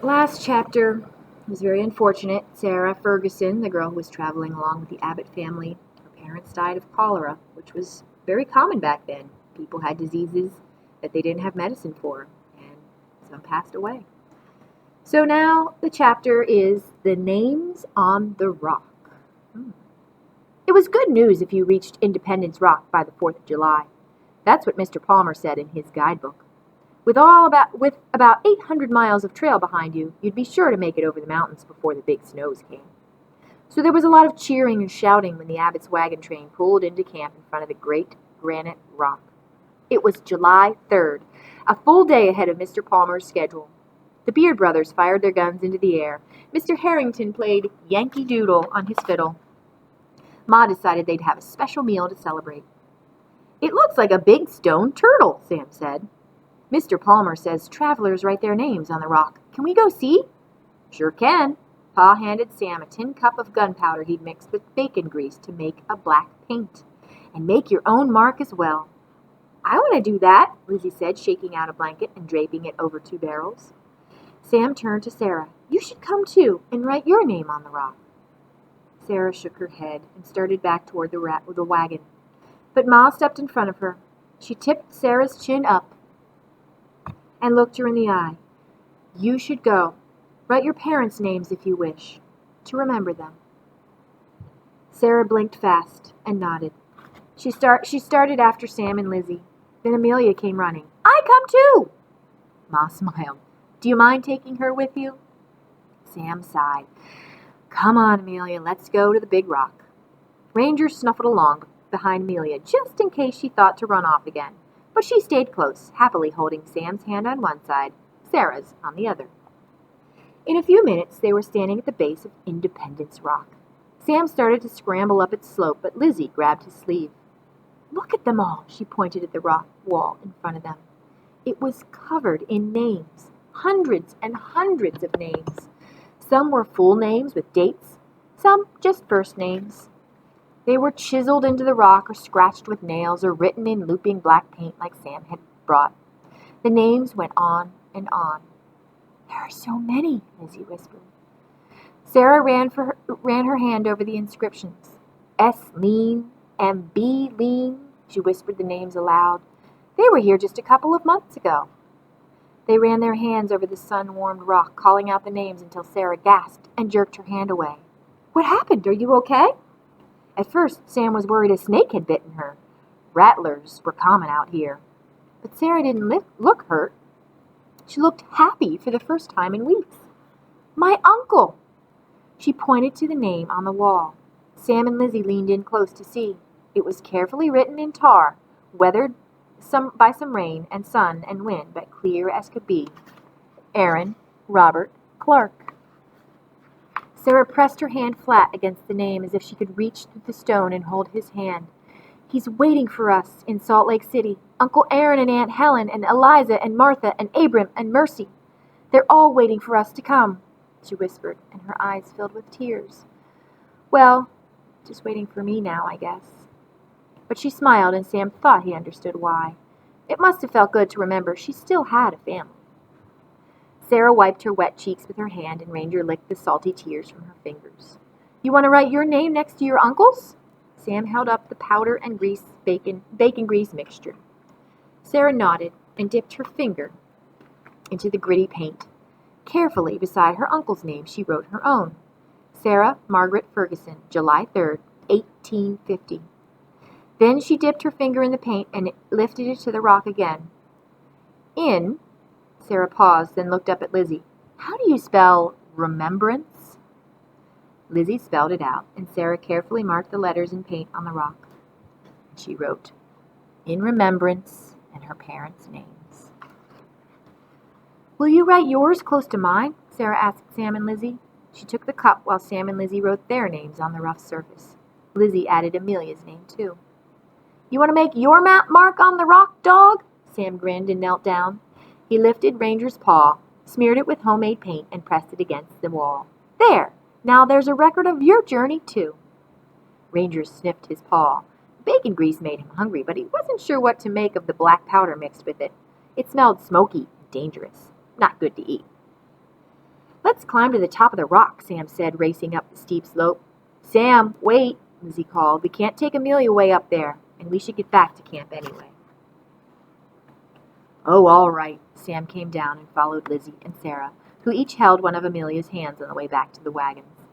Last chapter was very unfortunate. Sarah Ferguson, the girl who was traveling along with the Abbott family, her parents died of cholera, which was very common back then. People had diseases that they didn't have medicine for, and some passed away. So now the chapter is The Names on the Rock. It was good news if you reached Independence Rock by the 4th of July. That's what Mr. Palmer said in his guidebook. With about 800 miles of trail behind you, you'd be sure to make it over the mountains before the big snows came. So there was a lot of cheering and shouting when the Abbott's wagon train pulled into camp in front of the great granite rock. It was July 3rd, a full day ahead of Mr. Palmer's schedule. The Beard brothers fired their guns into the air. Mr. Harrington played Yankee Doodle on his fiddle. Ma decided they'd have a special meal to celebrate. "It looks like a big stone turtle," Sam said. "Mr. Palmer says travelers write their names on the rock. Can we go see?" "Sure can." Pa handed Sam a tin cup of gunpowder he'd mixed with bacon grease to make a black paint. "And make your own mark as well." "I want to do that," Lizzie said, shaking out a blanket and draping it over 2 barrels. Sam turned to Sarah. "You should come too and write your name on the rock." Sarah shook her head and started back toward the wagon. But Ma stepped in front of her. She tipped Sarah's chin up and looked her in the eye. "You should go. Write your parents' names if you wish, to remember them." Sarah blinked fast and nodded. She started after Sam and Lizzie. Then Amelia came running. "I come too!" Ma smiled. "Do you mind taking her with you?" Sam sighed. "Come on, Amelia, let's go to the big rock." Ranger snuffled along behind Amelia just in case she thought to run off again. But she stayed close, happily holding Sam's hand on one side, Sarah's on the other. In a few minutes, they were standing at the base of Independence Rock. Sam started to scramble up its slope, but Lizzie grabbed his sleeve. "Look at them all," she pointed at the rock wall in front of them. It was covered in names, hundreds and hundreds of names. Some were full names with dates, some just first names. They were chiseled into the rock or scratched with nails or written in looping black paint like Sam had brought. The names went on and on. "There are so many," Lizzie whispered. Sarah ran her hand over the inscriptions. "S. Lean, M.B. Lean," she whispered the names aloud. "They were here just a couple of months ago." They ran their hands over the sun-warmed rock, calling out the names until Sarah gasped and jerked her hand away. "What happened? Are you okay?" At first, Sam was worried a snake had bitten her. Rattlers were common out here. But Sarah didn't look hurt. She looked happy for the first time in weeks. "My uncle!" She pointed to the name on the wall. Sam and Lizzie leaned in close to see. It was carefully written in tar, weathered by some rain and sun and wind, but clear as could be. Aaron Robert Clark. Sarah pressed her hand flat against the name as if she could reach through the stone and hold his hand. "He's waiting for us in Salt Lake City. Uncle Aaron and Aunt Helen and Eliza and Martha and Abram and Mercy. They're all waiting for us to come," she whispered, and her eyes filled with tears. "Well, just waiting for me now, I guess." But she smiled, and Sam thought he understood why. It must have felt good to remember she still had a family. Sarah wiped her wet cheeks with her hand, and Ranger licked the salty tears from her fingers. "You want to write your name next to your uncle's?" Sam held up the powder and bacon grease mixture. Sarah nodded and dipped her finger into the gritty paint. Carefully, beside her uncle's name, she wrote her own. Sarah Margaret Ferguson, July 3rd, 1850. Then she dipped her finger in the paint and lifted it to the rock again. "In," Sarah paused, then looked up at Lizzie. "How do you spell remembrance?" Lizzie spelled it out, and Sarah carefully marked the letters in paint on the rock. She wrote, "In remembrance," and her parents' names. "Will you write yours close to mine?" Sarah asked Sam and Lizzie. She took the cup while Sam and Lizzie wrote their names on the rough surface. Lizzie added Amelia's name, too. "You want to make your mark on the rock, dog?" Sam grinned and knelt down. He lifted Ranger's paw, smeared it with homemade paint, and pressed it against the wall. "There! Now there's a record of your journey, too." Ranger sniffed his paw. Bacon grease made him hungry, but he wasn't sure what to make of the black powder mixed with it. It smelled smoky and dangerous. Not good to eat. Let's climb to the top of the rock, Sam said, racing up the steep slope. Sam, wait, Lizzie called. We can't take Amelia way up there, and we should get back to camp anyway. Oh, all right. Sam came down and followed Lizzie and Sarah, who each held one of Amelia's hands on the way back to the wagons.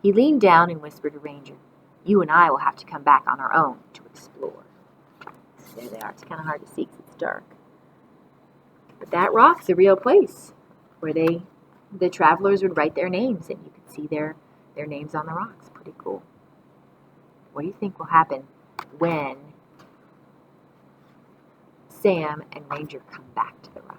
He leaned down and whispered to Ranger, "You and I will have to come back on our own to explore." There they are. It's kind of hard to see because it's dark. But that rock's a real place where the travelers would write their names, and you could see their names on the rocks. Pretty cool. What do you think will happen when Sam and Ranger come back to the rock?